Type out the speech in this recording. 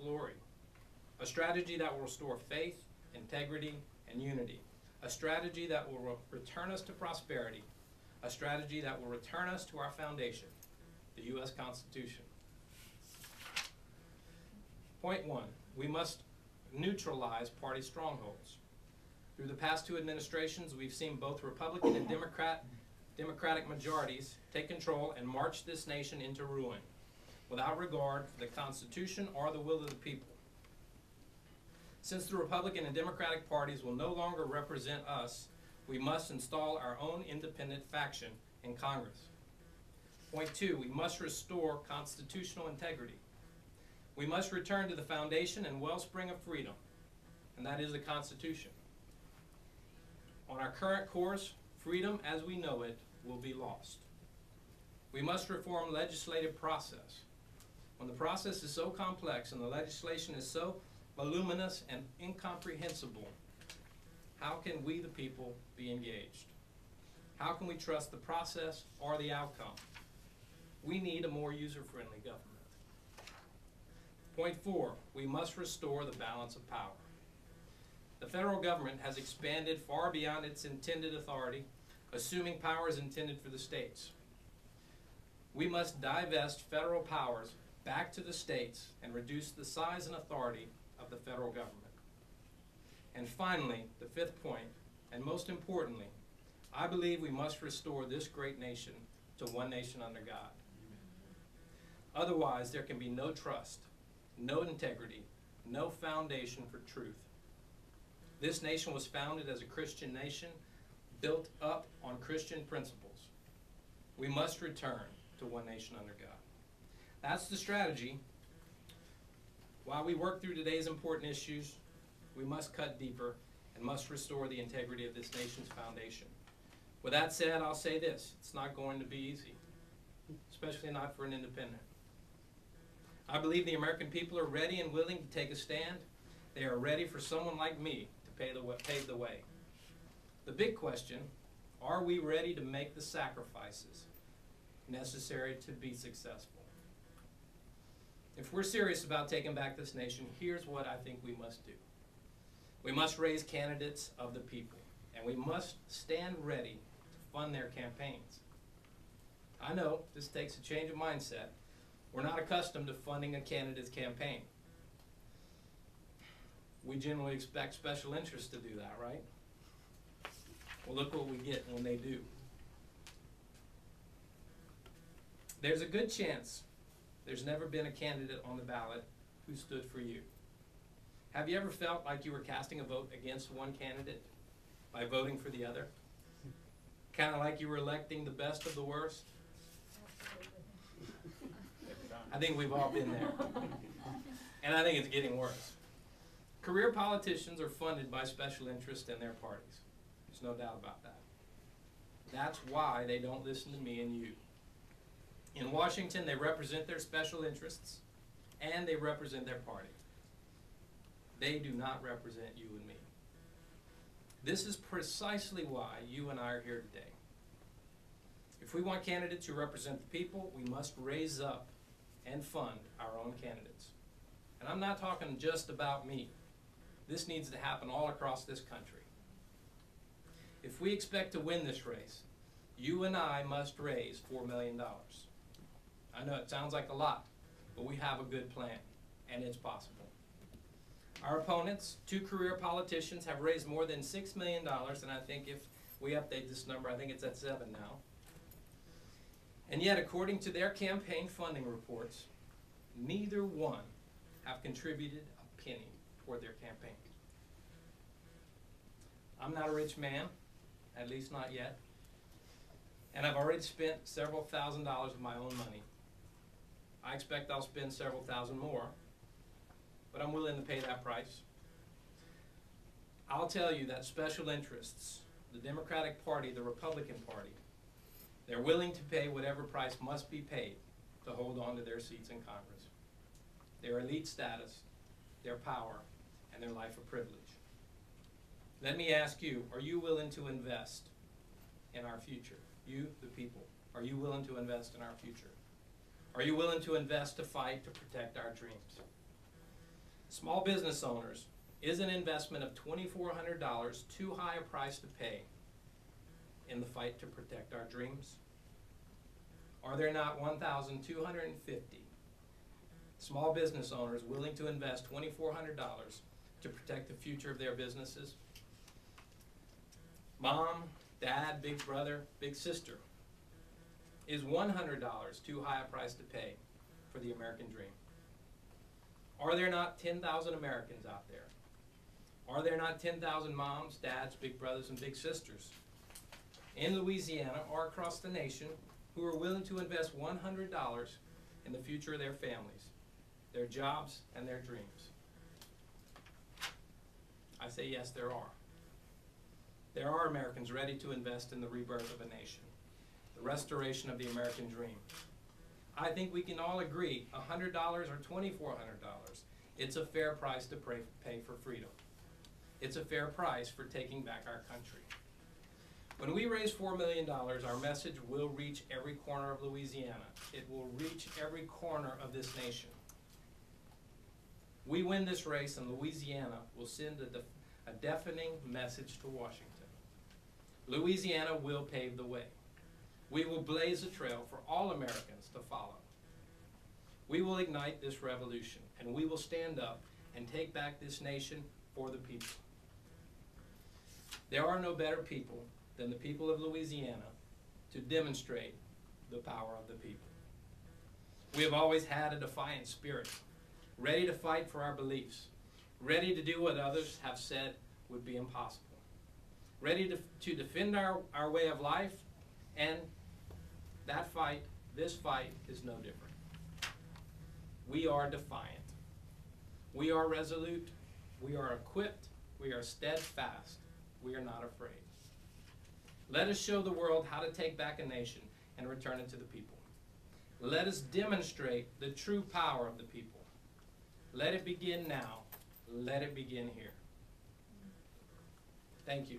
glory. A strategy that will restore faith, integrity, and unity. A strategy that will return us to prosperity. A strategy that will return us to our foundation, the U.S. Constitution. Point 1, we must neutralize party strongholds. Through the past 2 administrations, we've seen both Republican and Democratic majorities take control and march this nation into ruin, without regard for the Constitution or the will of the people. Since the Republican and Democratic parties will no longer represent us, we must install our own independent faction in Congress. Point 2, we must restore constitutional integrity. We must return to the foundation and wellspring of freedom, and that is the Constitution. On our current course, freedom as we know it will be lost. We must reform legislative process. When the process is so complex and the legislation is so voluminous and incomprehensible, how can we, the people, be engaged? How can we trust the process or the outcome? We need a more user-friendly government. Point 4, we must restore the balance of power. The federal government has expanded far beyond its intended authority, assuming powers intended for the states. We must divest federal powers back to the states and reduce the size and authority of the federal government. And finally, the 5th point, and most importantly, I believe we must restore this great nation to one nation under God. Otherwise, there can be no trust, no integrity, no foundation for truth. This nation was founded as a Christian nation, built up on Christian principles. We must return to one nation under God. That's the strategy. While we work through today's important issues, we must cut deeper and must restore the integrity of this nation's foundation. With that said, I'll say this: it's not going to be easy, especially not for an independent. I believe the American people are ready and willing to take a stand. They are ready for someone like me to pave the way. The big question, are we ready to make the sacrifices necessary to be successful? If we're serious about taking back this nation, here's what I think we must do. We must raise candidates of the people, and we must stand ready to fund their campaigns. I know this takes a change of mindset. We're not accustomed to funding a candidate's campaign. We generally expect special interests to do that, right? Well, look what we get when they do. There's a good chance there's never been a candidate on the ballot who stood for you. Have you ever felt like you were casting a vote against one candidate by voting for the other? Kind of like you were electing the best of the worst? I think we've all been there. And I think it's getting worse. Career politicians are funded by special interests and their parties. There's no doubt about that. That's why they don't listen to me and you. In Washington, they represent their special interests and they represent their party. They do not represent you and me. This is precisely why you and I are here today. If we want candidates who represent the people, we must raise up and fund our own candidates. And I'm not talking just about me. This needs to happen all across this country. If we expect to win this race, you and I must raise $4 million. I know it sounds like a lot, but we have a good plan, and it's possible. Our opponents, 2 career politicians, have raised more than $6 million, and I think if we update this number, I think it's at 7 now. And yet, according to their campaign funding reports, neither one have contributed a penny toward their campaign. I'm not a rich man, at least not yet, and I've already spent several $1,000s of my own money. I expect I'll spend several thousand more, but I'm willing to pay that price. I'll tell you that special interests, the Democratic Party, the Republican Party, they're willing to pay whatever price must be paid to hold on to their seats in Congress. Their elite status, their power, and their life of privilege. Let me ask you, are you willing to invest in our future? You, the people, are you willing to invest in our future? Are you willing to invest to fight to protect our dreams? Small business owners, is an investment of $2,400 too high a price to pay in the fight to protect our dreams? Are there not 1,250 small business owners willing to invest $2,400 to protect the future of their businesses? Mom, dad, big brother, big sister, is $100 too high a price to pay for the American dream? Are there not 10,000 Americans out there? Are there not 10,000 moms, dads, big brothers, and big sisters in Louisiana or across the nation who are willing to invest $100 in the future of their families, their jobs, and their dreams? I say yes, there are. There are Americans ready to invest in the rebirth of a nation, the restoration of the American dream. I think we can all agree, $100 or $2,400, it's a fair price to pay for freedom. It's a fair price for taking back our country. When we raise $4 million, our message will reach every corner of Louisiana. It will reach every corner of this nation. We win this race, and Louisiana will send a deafening message to Washington. Louisiana will pave the way. We will blaze a trail for all Americans to follow. We will ignite this revolution, and we will stand up and take back this nation for the people. There are no better people than the people of Louisiana to demonstrate the power of the people. We have always had a defiant spirit, ready to fight for our beliefs, ready to do what others have said would be impossible, ready to defend our way of life, and that fight, this fight, is no different. We are defiant. We are resolute. We are equipped. We are steadfast. We are not afraid. Let us show the world how to take back a nation and return it to the people. Let us demonstrate the true power of the people. Let it begin now. Let it begin here. Thank you.